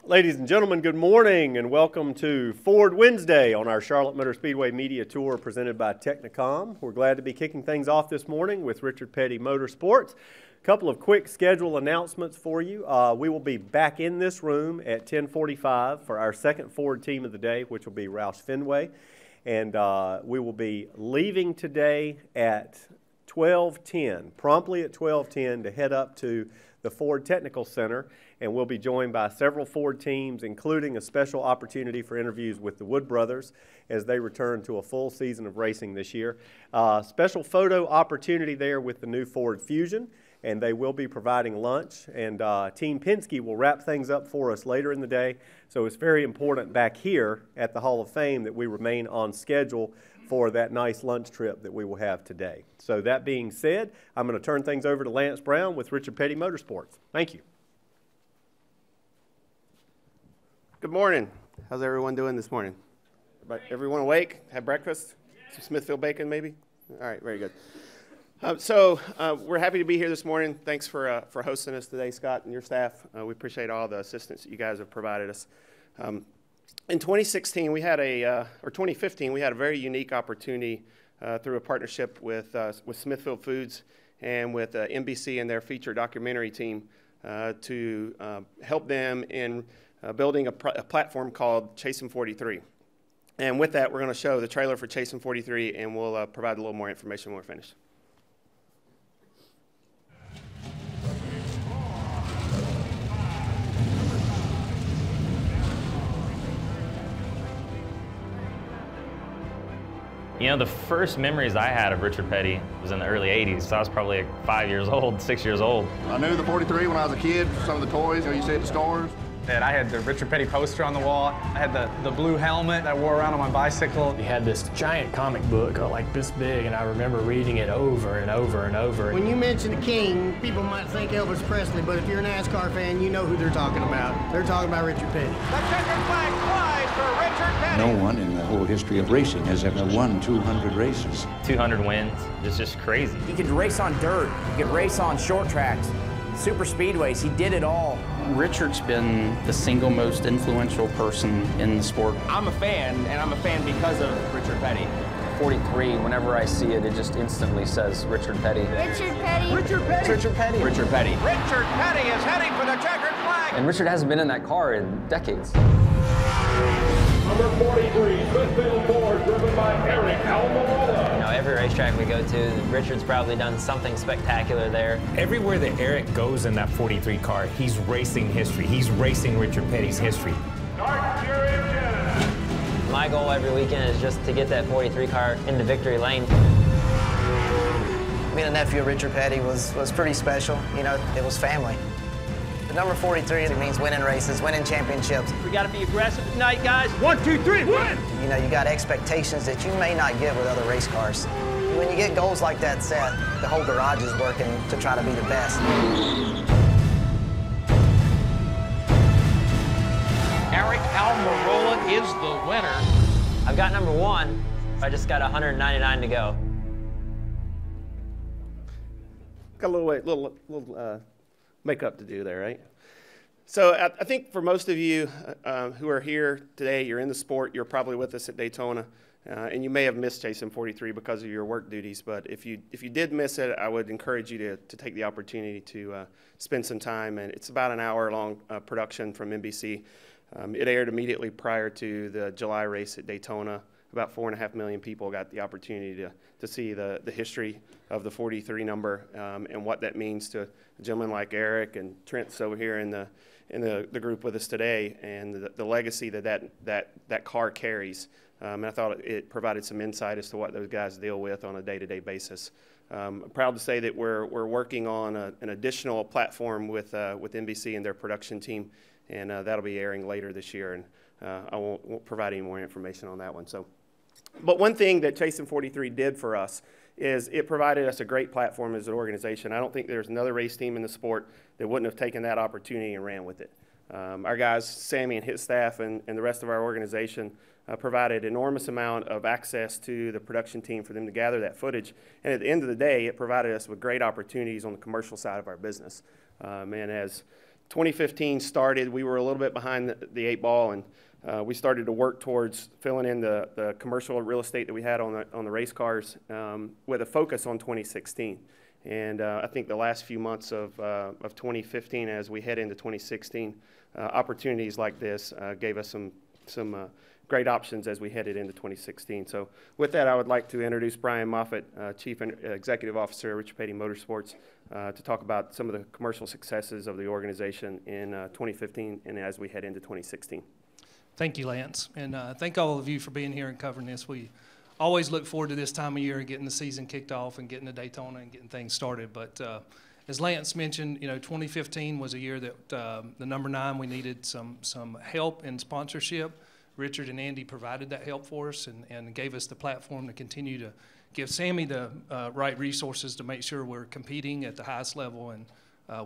Ladies and gentlemen, good morning and welcome to Ford Wednesday on our Charlotte Motor Speedway Media Tour presented by Technicom. We're glad to be kicking things off this morning with Richard Petty Motorsports. A couple of quick schedule announcements for you. We will be back in this room at 10:45 for our second Ford team of the day, which will be Roush Fenway. And we will be leaving today at 12:10, promptly at 12:10 to head up to the Ford Technical Center, and we'll be joined by several Ford teams, including a special opportunity for interviews with the Wood Brothers as they return to a full season of racing this year. Special photo opportunity there with the new Ford Fusion, and they will be providing lunch, and Team Penske will wrap things up for us later in the day. So it's very important back here at the Hall of Fame that we remain on schedule for that nice lunch trip that we will have today. So that being said, I'm going to turn things over to Lance Brown with Richard Petty Motorsports. Thank you. Good morning. How's everyone doing this morning? Everyone awake? Had breakfast? Some Smithfield bacon maybe? All right, very good. We're happy to be here this morning. Thanks for hosting us today, Scott, and your staff. We appreciate all the assistance that you guys have provided us. In 2016, we had or 2015, we had a very unique opportunity through a partnership with Smithfield Foods and with NBC and their feature documentary team to help them in building a platform called Chasin' 43. And with that, we're going to show the trailer for Chasin' 43, and we'll provide a little more information when we're finished. You know, the first memories I had of Richard Petty was in the early 80s, so I was probably like 5 years old, 6 years old. I knew the 43 when I was a kid, some of the toys you see at the stores. And I had the Richard Petty poster on the wall. I had the blue helmet that I wore around on my bicycle. He had this giant comic book like this big, and I remember reading it over and over and over. When you mention the King, people might think Elvis Presley, but if you're a NASCAR fan, you know who they're talking about. They're talking about Richard Petty. The checkered flag flies for Richard Petty. No one in the whole history of racing has ever won 200 races. 200 wins, it's just crazy. He could race on dirt, he could race on short tracks, super speedways, he did it all. Richard's been the single most influential person in the sport. I'm a fan, and I'm a fan because of Richard Petty. 43, whenever I see it, it just instantly says Richard Petty. Richard Petty. Richard Petty. Richard Petty. Richard Petty. Richard Petty is heading for the checkered flag. And Richard hasn't been in that car in decades. Number 43, Smithfield Ford, driven by Aric Almirola. You know, every racetrack we go to, Richard's probably done something spectacular there. Everywhere that Aric goes in that 43 car, he's racing history. He's racing Richard Petty's history. Start your engine. My goal every weekend is just to get that 43 car into victory lane. Being a nephew of Richard Petty was pretty special. You know, it was family. The number 43, it means winning races, winning championships. We got to be aggressive tonight, guys. 1, 2, 3, win! You know, you got expectations that you may not get with other race cars. When you get goals like that set, the whole garage is working to try to be the best. Aric Almirola is the winner. I've got number 1. I just got 199 to go. Got a little makeup to do there, right? So I think for most of you who are here today, you're in the sport, you're probably with us at Daytona, and you may have missed Chasin' 43 because of your work duties, but if you did miss it, I would encourage you to take the opportunity to spend some time, and it's about an hour-long production from NBC. It aired immediately prior to the July race at Daytona. About 4.5 million people got the opportunity to see the history of the 43 number and what that means to a gentleman like Aric and Trent's over here in the group with us today, and the legacy that car carries. And I thought it provided some insight as to what those guys deal with on a day-to-day basis. I'm proud to say that we're working on an additional platform with NBC and their production team, and that'll be airing later this year. And I won't provide any more information on that one. But one thing that Chasin' 43 did for us is it provided us a great platform as an organization. I don't think there's another race team in the sport that wouldn't have taken that opportunity and ran with it. Our guys, Sammy and his staff and the rest of our organization provided enormous amount of access to the production team for them to gather that footage. And at the end of the day, it provided us with great opportunities on the commercial side of our business. And as 2015 started, we were a little bit behind the 8 ball, and we started to work towards filling in the commercial real estate that we had on the race cars with a focus on 2016. And I think the last few months of 2015, as we head into 2016, opportunities like this gave us some great options as we headed into 2016. So with that, I would like to introduce Brian Moffitt, Chief Executive Officer at Richard Petty Motorsports, to talk about some of the commercial successes of the organization in 2015 and as we head into 2016. Thank you, Lance, and thank all of you for being here and covering this. We always look forward to this time of year and getting the season kicked off and getting to Daytona and getting things started. But as Lance mentioned, 2015 was a year that the number 9, we needed some help and sponsorship. Richard and Andy provided that help for us and gave us the platform to continue to give Sammy the right resources to make sure we're competing at the highest level. And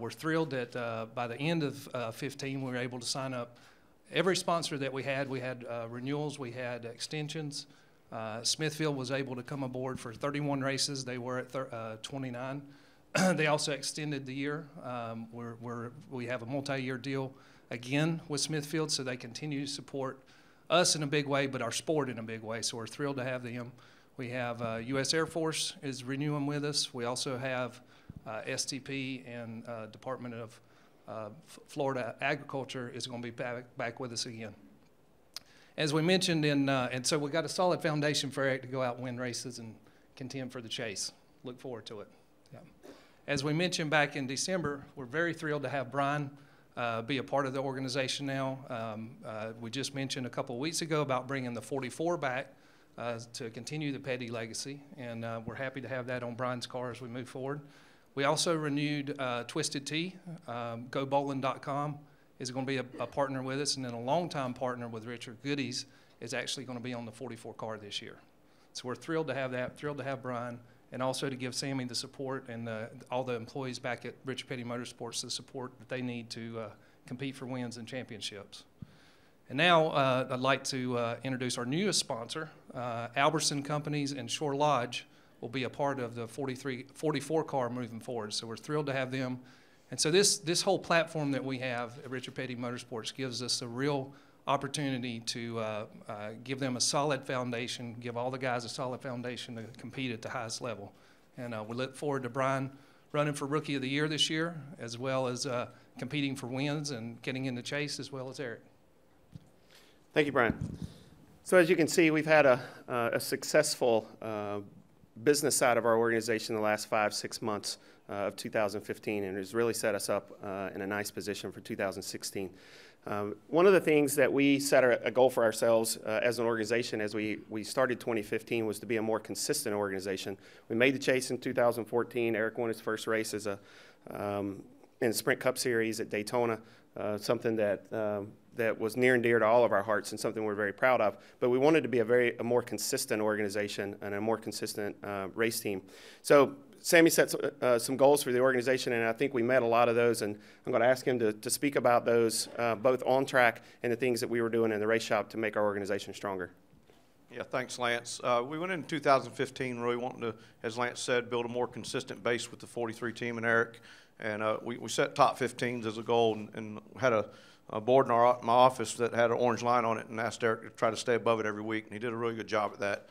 we're thrilled that by the end of 15, we were able to sign up every sponsor that we had. We had renewals, we had extensions. Smithfield was able to come aboard for 31 races. They were at 29. They also extended the year. We have a multi-year deal again with Smithfield, so they continue to support us in a big way, but our sport in a big way. So we're thrilled to have them. We have U.S. Air Force is renewing with us. We also have STP and Department of Florida Agriculture is going to be back with us again. As we mentioned, and so we got a solid foundation for Aric to go out and win races and contend for the chase. Look forward to it. Yeah. As we mentioned back in December, we're very thrilled to have Brian be a part of the organization now. We just mentioned a couple of weeks ago about bringing the 44 back to continue the Petty legacy, and we're happy to have that on Brian's car as we move forward. We also renewed Twisted Tea. GoBowling.com is going to be a partner with us, and then a longtime partner with Richard, Goodies, is actually going to be on the 44 car this year. So we're thrilled to have that, thrilled to have Brian, and also to give Sammy the support and all the employees back at Richard Petty Motorsports the support that they need to compete for wins and championships. And now I'd like to introduce our newest sponsor. Albertsons Companies and Shore Lodge will be a part of the 44 car moving forward. So we're thrilled to have them. And so this whole platform that we have at Richard Petty Motorsports gives us a real opportunity to give them a solid foundation, give all the guys a solid foundation to compete at the highest level. And we look forward to Brian running for Rookie of the Year this year, as well as competing for wins and getting in the chase, as well as Aric. Thank you, Brian. So as you can see, we've had a successful business side of our organization the last 5-6 months of 2015, and it's really set us up in a nice position for 2016. One of the things that we set a goal for ourselves as an organization as we started 2015 was to be a more consistent organization. We made the chase in 2014. Aric won his first race as in the Sprint Cup Series at Daytona, something that was near and dear to all of our hearts and something we're very proud of. But we wanted to be a more consistent organization and a more consistent race team. So Sammy set some goals for the organization, and I think we met a lot of those, and I'm going to ask him to speak about those, both on track and the things that we were doing in the race shop to make our organization stronger. Yeah, thanks, Lance. We went into 2015 really wanting to, as Lance said, build a more consistent base with the 43 team and Aric, and we set top 15s as a goal and had a board in my office that had an orange line on it and asked Aric to try to stay above it every week, and he did a really good job at that.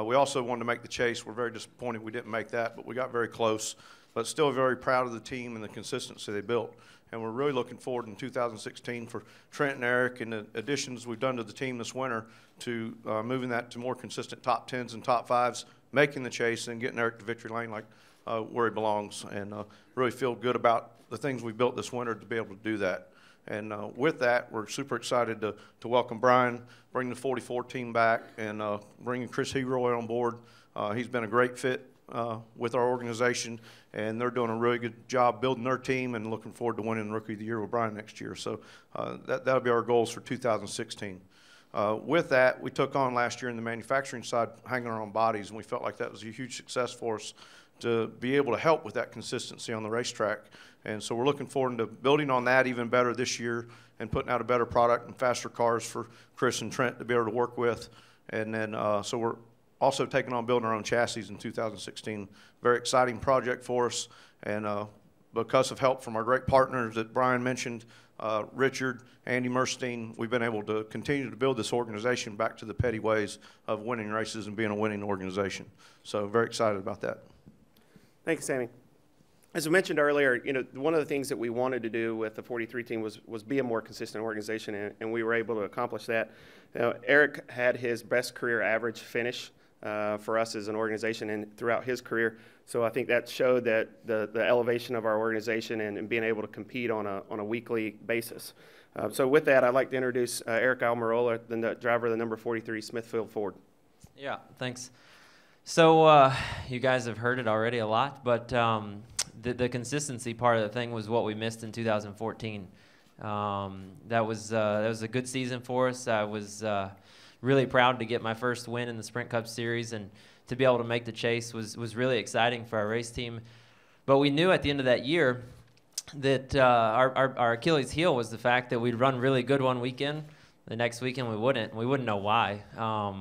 We also wanted to make the chase. We're very disappointed we didn't make that, but we got very close. But still very proud of the team and the consistency they built. And we're really looking forward in 2016 for Trent and Aric and the additions we've done to the team this winter to moving that to more consistent top 10s and top 5s, making the chase and getting Aric to victory lane like where he belongs. And really feel good about the things we built this winter to be able to do that. And with that, we're super excited to welcome Brian, bring the 44 team back, and bringing Chris Heroy on board. He's been a great fit with our organization, and they're doing a really good job building their team and looking forward to winning Rookie of the Year with Brian next year. So that'll be our goals for 2016. With that, we took on last year in the manufacturing side, hanging our own bodies, and we felt like that was a huge success for us to be able to help with that consistency on the racetrack. And so we're looking forward to building on that even better this year and putting out a better product and faster cars for Chris and Trent to be able to work with. And then so we're also taking on building our own chassis in 2016. Very exciting project for us, and because of help from our great partners that Brian mentioned, Richard, Andy Murstein, we've been able to continue to build this organization back to the Petty ways of winning races and being a winning organization. So very excited about that. Thank you, Sammy. As I mentioned earlier, one of the things that we wanted to do with the 43 team was be a more consistent organization, and we were able to accomplish that. Aric had his best career average finish for us as an organization and throughout his career. So I think that showed that the elevation of our organization and being able to compete on a weekly basis. So with that, I'd like to introduce Aric Almirola, the driver of the number 43 Smithfield Ford. Yeah, thanks. So you guys have heard it already a lot, but the consistency part of the thing was what we missed in 2014. That was a good season for us. I was really proud to get my first win in the Sprint Cup Series, and to be able to make the chase was really exciting for our race team. But we knew at the end of that year that our Achilles heel was the fact that we'd run really good one weekend. The next weekend we wouldn't. We wouldn't know why.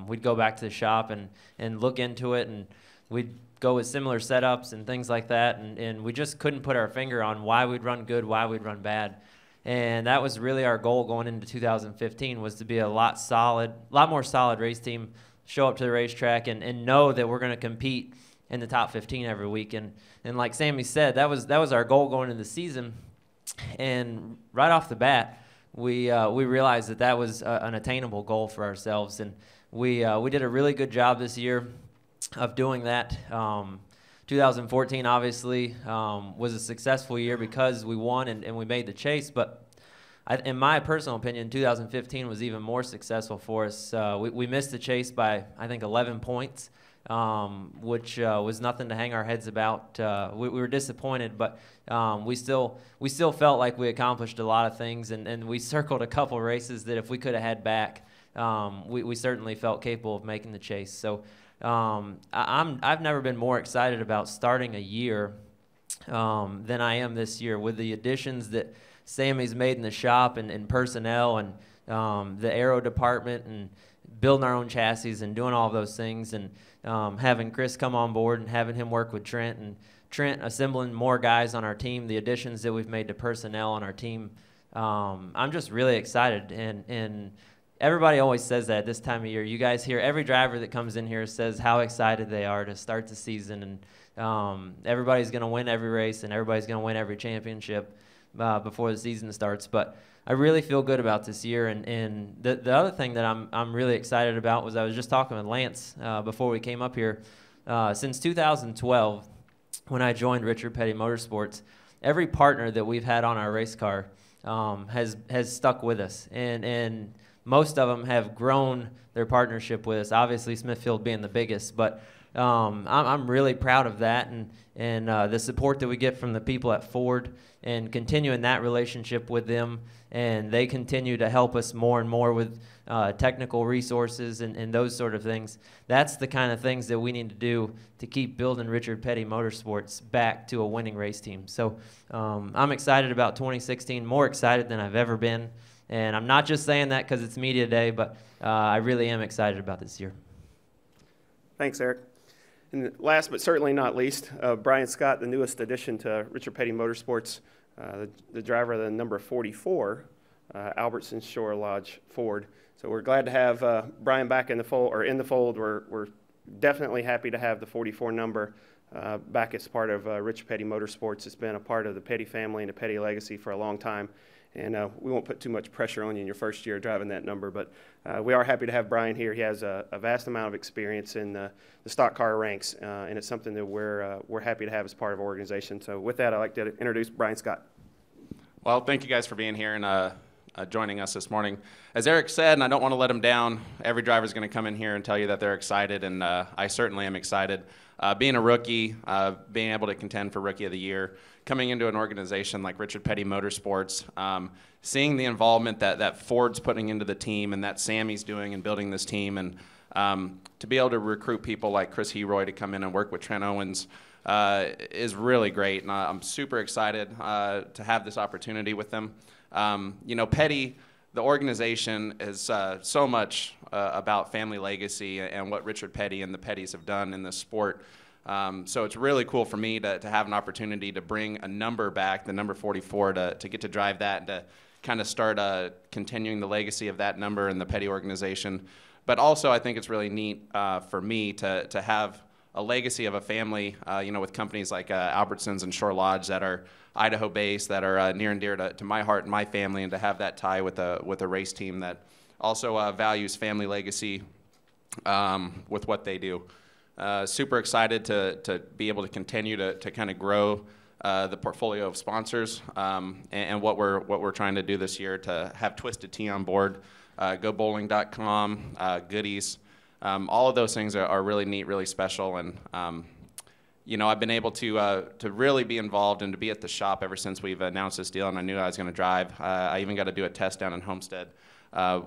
We'd go back to the shop and look into it, and we'd go with similar setups and things like that, and we just couldn't put our finger on why we'd run good, why we'd run bad. And that was really our goal going into 2015, was to be a lot more solid race team, show up to the racetrack and know that we're going to compete in the top 15 every week. And like Sammy said, that was our goal going into the season. And right off the bat, we realized that was an attainable goal for ourselves, and we did a really good job this year of doing that. 2014 obviously was a successful year because we won and we made the chase, but in my personal opinion, 2015 was even more successful for us. We missed the chase by, I think, 11 points, which was nothing to hang our heads about. We were disappointed, but we still felt like we accomplished a lot of things, and we circled a couple races that if we could have had back, we certainly felt capable of making the chase. So I've never been more excited about starting a year than I am this year, with the additions that Sammy's made in the shop and personnel and the aero department and building our own chassis and doing all of those things, and having Chris come on board and having him work with Trent, and Trent assembling more guys on our team, the additions that we've made to personnel on our team. I'm just really excited, and everybody always says that at this time of year. You guys hear every driver that comes in here says how excited they are to start the season, and everybody's going to win every race and everybody's going to win every championship before the season starts. But I really feel good about this year, and the other thing that I'm really excited about was I was just talking with Lance before we came up here. Since 2012, when I joined Richard Petty Motorsports, every partner that we've had on our race car has stuck with us, and most of them have grown their partnership with us. Obviously, Smithfield being the biggest, but I'm really proud of that, and the support that we get from the people at Ford, and continuing that relationship with them, and they continue to help us more and more with technical resources and those sort of things. That's the kind of things that we need to do to keep building Richard Petty Motorsports back to a winning race team. So I'm excited about 2016, more excited than I've ever been. And I'm not just saying that because it's media day, but I really am excited about this year. Thanks, Aric. And last but certainly not least, Brian Scott, the newest addition to Richard Petty Motorsports, the driver of the number 44, Albertsons Shore Lodge Ford. So we're glad to have Brian back in the fold, or in the fold. We're definitely happy to have the 44 number back as part of Richard Petty Motorsports. It's been a part of the Petty family and the Petty legacy for a long time. And we won't put too much pressure on you in your first year driving that number, but we are happy to have Brian here. He has a vast amount of experience in the stock car ranks, and it's something that we're happy to have as part of our organization. So with that, I'd like to introduce Brian Scott. Well, thank you guys for being here and joining us this morning. As Aric said, and I don't want to let him down, every driver is going to come in here and tell you that they're excited, and I certainly am excited. Being a rookie, being able to contend for Rookie of the Year, coming into an organization like Richard Petty Motorsports, seeing the involvement that Ford's putting into the team and that Sammy's doing in building this team, and to be able to recruit people like Chris Heroy to come in and work with Trent Owens is really great. And I'm super excited to have this opportunity with them. You know, Petty, the organization, is so much about family legacy and what Richard Petty and the Pettys have done in this sport. So it's really cool for me to have an opportunity to bring a number back, the number 44, to get to drive that and to kind of start continuing the legacy of that number in the Petty organization. But also I think it's really neat for me to have a legacy of a family, with companies like Albertsons and Shore Lodge that are Idaho-based, that are near and dear to my heart and my family, and to have that tie with a race team that also values family legacy with what they do. Super excited to be able to continue to kind of grow the portfolio of sponsors and what we're trying to do this year to have Twisted Tea on board, GoBowling.com, goodies. All of those things are really neat, really special, and I've been able to really be involved and to be at the shop ever since we've announced this deal, and I knew I was going to drive. I even got to do a test down in Homestead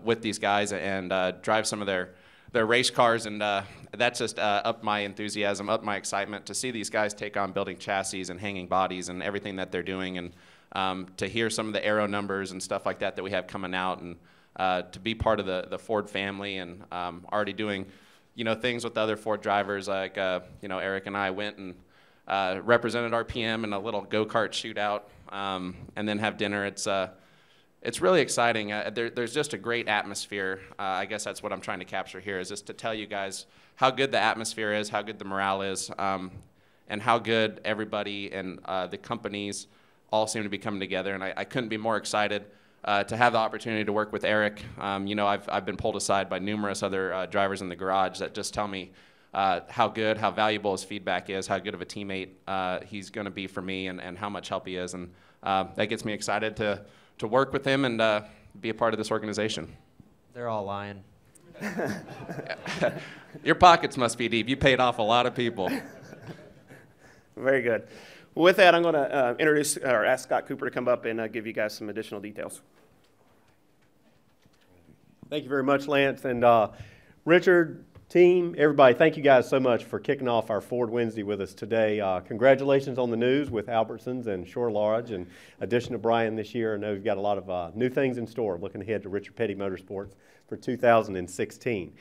with these guys and drive some of their race cars, and that's just upped my enthusiasm, upped my excitement to see these guys take on building chassis and hanging bodies and everything that they're doing, and to hear some of the aero numbers and stuff like that we have coming out, and to be part of the Ford family, and already doing things with the other Ford drivers, like Aric and I went and represented RPM in a little go-kart shootout, and then have dinner. It's really exciting. There's just a great atmosphere. I guess that's what I'm trying to capture here, is just to tell you guys how good the atmosphere is, how good the morale is, and how good everybody and the companies all seem to be coming together. And I couldn't be more excited to have the opportunity to work with Aric. I've been pulled aside by numerous other drivers in the garage that just tell me how good, how valuable his feedback is, how good of a teammate he's going to be for me, and how much help he is. And that gets me excited to work with him and be a part of this organization. They're all lying. Your pockets must be deep. You paid off a lot of people. Very good. Well, with that, I'm going to introduce or ask Scott Cooper to come up and give you guys some additional details. Thank you very much, Lance. And Richard, team, everybody, thank you guys so much for kicking off our Ford Wednesday with us today. Congratulations on the news with Albertsons and Shore Lodge, and addition to Brian this year. I know we've got a lot of new things in store. Looking ahead to Richard Petty Motorsports for 2016.